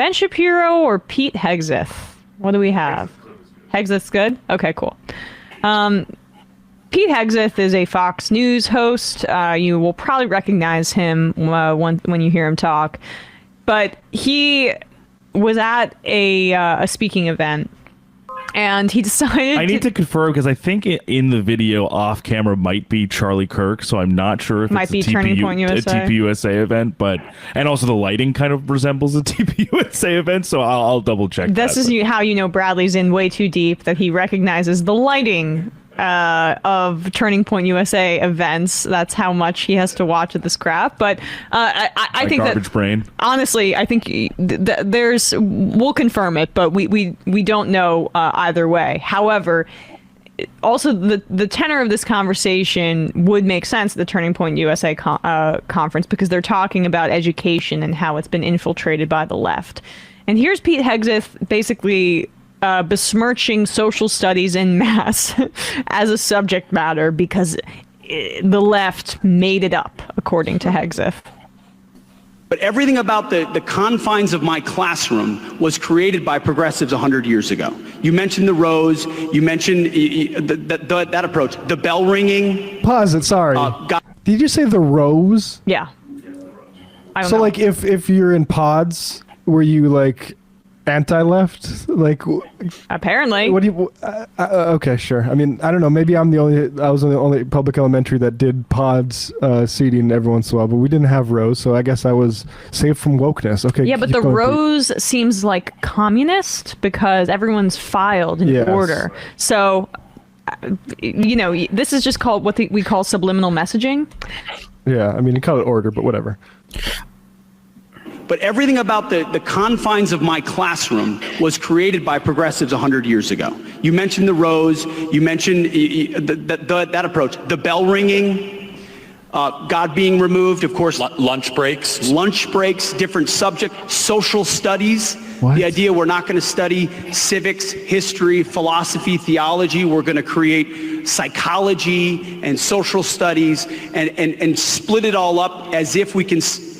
Ben Shapiro or Pete Hegseth? What do we have? Hegseth's good? Okay, cool. Pete Hegseth is a Fox News host. You will probably recognize him when you hear him talk. But he was at a speaking event, and he decided I need to confirm, because I think in the video off camera might be Charlie Kirk, so I'm not sure if might it's be Turning Point USA. a TPUSA event, and also the lighting kind of resembles a TPUSA event, so I'll double check this that. Is how you know Bradley's in way too deep, that he recognizes the lighting of Turning Point USA events. That's how much he has to watch of this crap. But I think garbage that brain. Honestly, I think there's. We'll confirm it, but we don't know either way. However, also the tenor of this conversation would make sense at the Turning Point USA conference, because they're talking about education and how it's been infiltrated by the left. And here's Pete Hegseth basically besmirching social studies en masse as a subject matter because the left made it up, according to Hegseth. But everything about the confines of my classroom was created by progressives 100 years ago. You mentioned the rows, you mentioned that approach, the bell ringing. Pause it, sorry. Did you say the rows? Yeah. I don't so know. Like if you're in pods, were you like anti-left? Like apparently. What do you? Okay, sure. I mean, I don't know. Maybe I was the only public elementary that did pods seating every once in a while, but we didn't have rows, so I guess I was saved from wokeness. Okay. Yeah, but the rows seems like communist because everyone's filed in order. So, this is just called what we call subliminal messaging. Yeah, I mean, you call it order, but whatever. But everything about the confines of my classroom was created by progressives 100 years ago. You mentioned the rows, you mentioned that approach, the bell ringing, God being removed, of course. Lunch breaks. Lunch breaks, different subject, social studies. What? The idea we're not going to study civics, history, philosophy, theology. We're going to create psychology and social studies and split it all up as if we can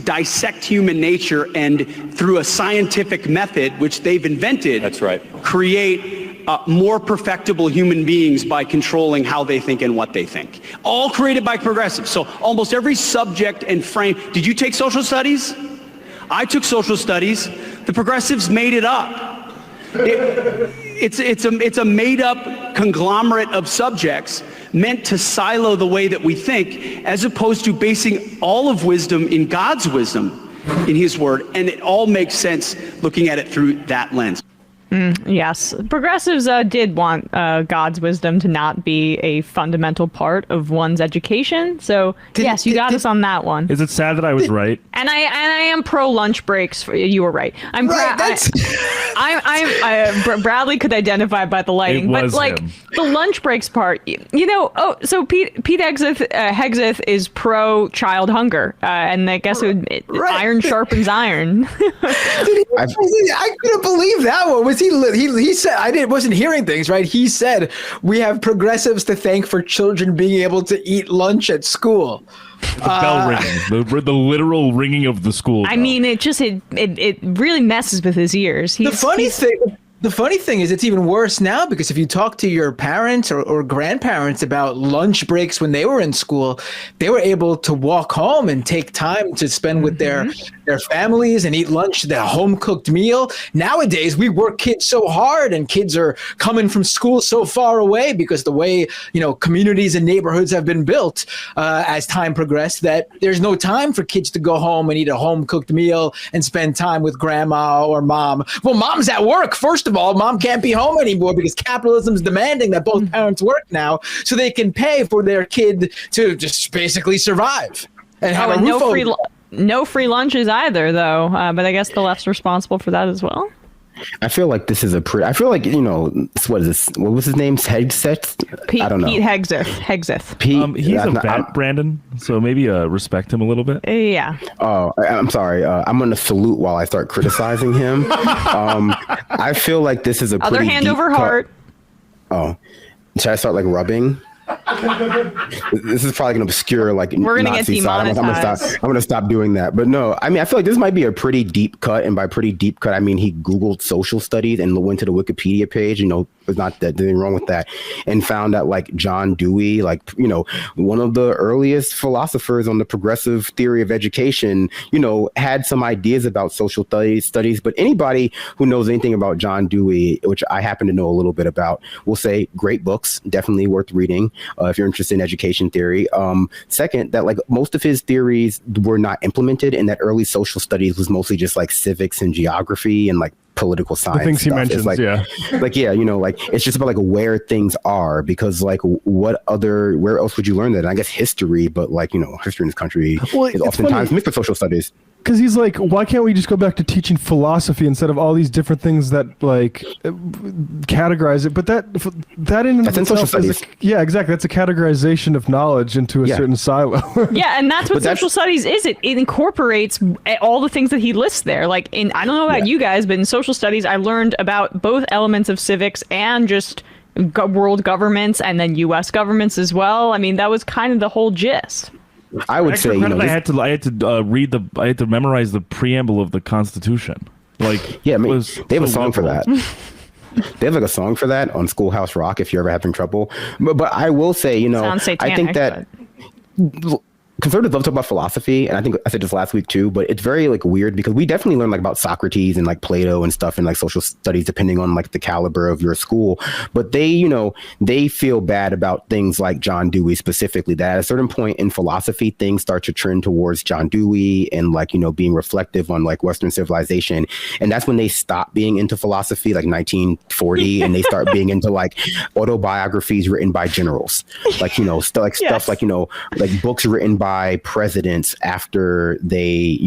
dissect human nature and through a scientific method, which they've invented, that's right, create more perfectible human beings by controlling how they think and what they think. All created by progressives. So almost every subject and frame. Did you take social studies? I took social studies. The progressives made it up. It's a made up conglomerate of subjects meant to silo the way that we think, as opposed to basing all of wisdom in God's wisdom, in his word. And it all makes sense looking at it through that lens. Yes. Progressives did want God's wisdom to not be a fundamental part of one's education. So, yes, you got us on that one. Is it sad that I was right? And I am pro lunch breaks. You were right. Bradley could identify by the lighting, but like him. The lunch breaks part, so Pete Hegseth is pro child hunger, and I guess iron sharpens iron. I couldn't believe that one. Was he said, wasn't hearing things, right? He said, we have progressives to thank for children being able to eat lunch at school. The bell ringing, the literal ringing of the school bell. I mean, it really messes with his ears. The funny thing is, it's even worse now, because if you talk to your parents or grandparents about lunch breaks when they were in school, they were able to walk home and take time to spend with their families and eat lunch, their home cooked meal. Nowadays, we work kids so hard, and kids are coming from school so far away because the way communities and neighborhoods have been built as time progressed, that there's no time for kids to go home and eat a home cooked meal and spend time with grandma or mom. Well, mom's at work. First of all, mom can't be home anymore because capitalism is demanding that both parents work now so they can pay for their kid to just basically survive and have a roof over. No free lunches either, though. But I guess the left's responsible for that as well. I feel like this is I feel like, what is this? What was his name? Hegseth? I don't know. Pete Hegseth. Pete. He's a vet, Brandon, so maybe respect him a little bit. Yeah. Oh, I'm sorry. I'm going to salute while I start criticizing him. I feel like this is a other pretty hand over heart. Oh, should I start like rubbing? This is probably an obscure like We're gonna Nazi get side. demonetized. I'm gonna stop doing that. But no, I mean, I feel like this might be a pretty deep cut, and by pretty deep cut, I mean he Googled social studies and went to the Wikipedia page. There's not that anything wrong with that, and found that like John Dewey, like one of the earliest philosophers on the progressive theory of education, had some ideas about social studies. But anybody who knows anything about John Dewey, which I happen to know a little bit about, will say great books, definitely worth reading if you're interested in education theory. Second, that like most of his theories were not implemented, and that early social studies was mostly just like civics and geography and like political science. The things he stuff. mentions, It's like, it's just about like where things are, because like where else would you learn that? And I guess history, but like history in this country is oftentimes mixed with social studies. Because he's like, why can't we just go back to teaching philosophy instead of all these different things that like categorize it? But that in That's in social studies. Yeah, exactly. That's a categorization of knowledge into a certain silo. Yeah, and that's what social studies is. It incorporates all the things that he lists there. Like I don't know about you guys, but in social studies, I learned about both elements of civics and just world governments, and then U.S. governments as well. I mean, that was kind of the whole gist. I would say I had to memorize the preamble of the Constitution. Like, yeah, I mean, they have a song for that. They have like a song for that on Schoolhouse Rock if you're ever having trouble. But I will say, Sounds satanic, I think that conservatives love to talk about philosophy, and I think I said this last week too, but it's very like weird because we definitely learn like about Socrates and like Plato and stuff in like social studies depending on like the caliber of your school. But they feel bad about things like John Dewey specifically, that at a certain point in philosophy things start to trend towards John Dewey and like being reflective on like Western civilization, and that's when they stop being into philosophy, like 1940, and they start being into like autobiographies written by generals, like stuff like like books written by presidents after they,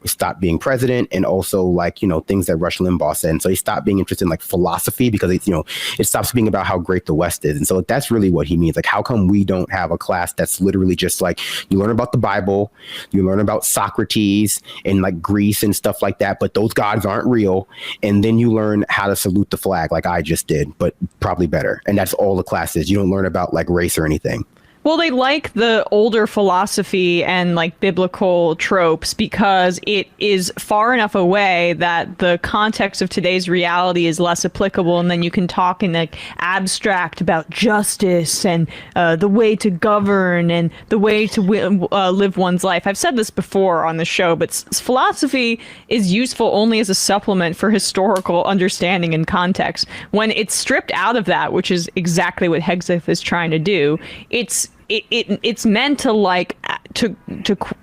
stopped being president, and also like, things that Rush Limbaugh said. And so they stopped being interested in like philosophy because it stops being about how great the West is. And so that's really what he means. Like, how come we don't have a class that's literally just like, you learn about the Bible, you learn about Socrates and like Greece and stuff like that, but those gods aren't real. And then you learn how to salute the flag like I just did, but probably better. And that's all the class is. You don't learn about like race or anything. Well, they like the older philosophy and like biblical tropes because it is far enough away that the context of today's reality is less applicable, and then you can talk in like abstract about justice and the way to govern and the way to live one's life. I've said this before on the show, but philosophy is useful only as a supplement for historical understanding and context. When it's stripped out of that, which is exactly what Hegseth is trying to do, it's meant to like to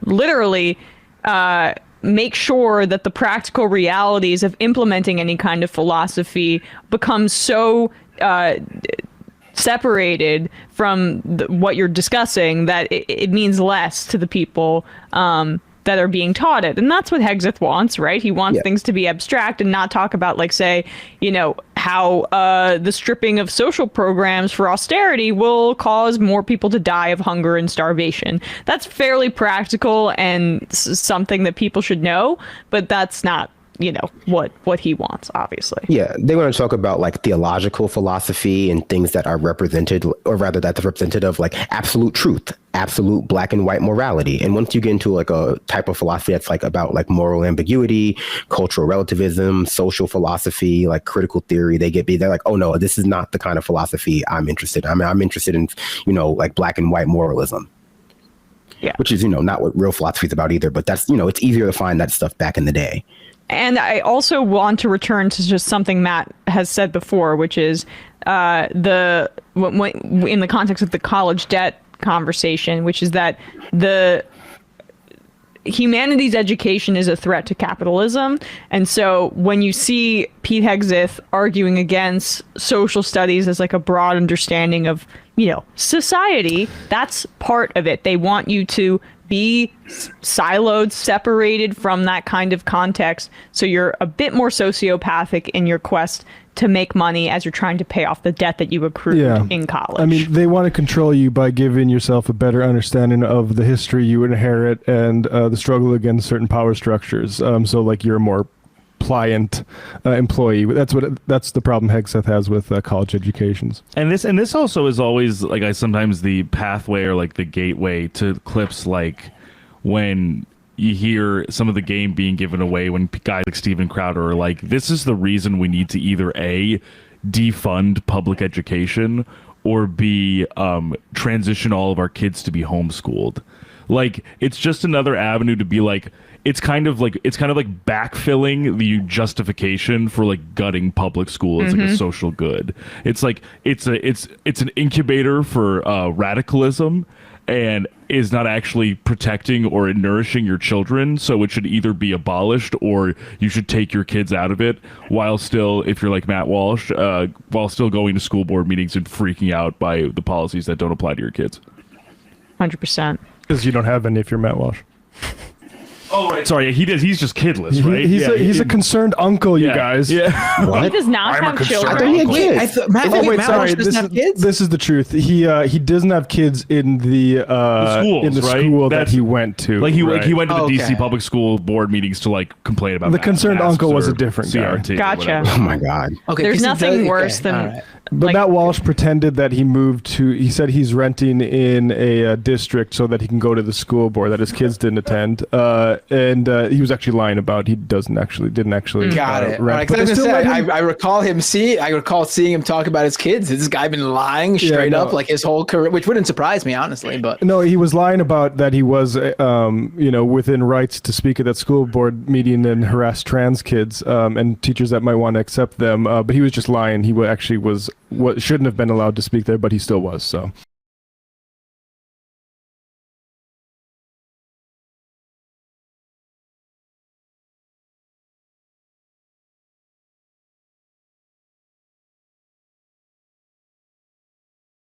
literally make sure that the practical realities of implementing any kind of philosophy become so separated from what you're discussing that it means less to the people that are being taught it. And that's what Hegseth wants, right? He wants things to be abstract and not talk about, like, say, how the stripping of social programs for austerity will cause more people to die of hunger and starvation. That's fairly practical and something that people should know, but that's not what he wants, obviously. Yeah, they want to talk about like theological philosophy and things that are represented, or rather that's represented of like absolute truth, absolute black and white morality. And once you get into like a type of philosophy that's like about like moral ambiguity, cultural relativism, social philosophy, like critical theory, they're like, oh no, this is not the kind of philosophy I'm interested in. I mean, I'm interested in, like black and white moralism. Yeah. Which is, not what real philosophy is about either, but that's, it's easier to find that stuff back in the day. And I also want to return to just something Matt has said before, which is in the context of the college debt conversation, which is that the humanities education is a threat to capitalism. And so when you see Pete Hegseth arguing against social studies as like a broad understanding of, society, that's part of it. They want you to be siloed, separated from that kind of context, so you're a bit more sociopathic in your quest to make money as you're trying to pay off the debt that you accrued in college. I mean, they want to control you by giving yourself a better understanding of the history you inherit and the struggle against certain power structures. So like you're more pliant employee. That's the problem Hegseth has with college educations. And this also is always like sometimes the pathway or like the gateway to clips like when you hear some of the game being given away when guys like Steven Crowder are like, this is the reason we need to either A, defund public education, or B, transition all of our kids to be homeschooled. Like, it's just another avenue to be like, it's kind of like backfilling the justification for like gutting public school as like a social good. It's like it's an incubator for radicalism, and is not actually protecting or nourishing your children. So it should either be abolished or you should take your kids out of it, while still, if you're like Matt Walsh, while still going to school board meetings and freaking out by the policies that don't apply to your kids. 100%. Because you don't have any if you're Matt Walsh. Oh, right. Sorry, he does. He's just kidless, right? He's a concerned uncle, you guys. Yeah. What? He does not have I children. thought he had Wait, kids. I thought Matt, Oh wait, Matt sorry. Walsh doesn't have kids. This is the truth. He doesn't have kids in the schools, in the right? school that That's- he went to. Like he Right. went to the Okay. DC public school board meetings to like complain about The concerned masks uncle was or a different guy. CRT or Gotcha. whatever. Oh my God. Okay, There's 'cause he nothing does- worse okay, than. all right. But like- Matt Walsh pretended that he moved to. He said he's renting in a district so that he can go to the school board that his kids didn't attend, and he was actually lying about he didn't actually. Got it. Rent. Right, 'cause But I was they gonna still say, let him- I recall seeing him talk about his kids. Has this guy been lying straight no. up like his whole career, which wouldn't surprise me honestly. But No, he was lying about that he was, within rights to speak at that school board meeting and harass trans kids and teachers that might want to accept them. But he was just lying. He actually was what shouldn't have been allowed to speak there, but he still was. So.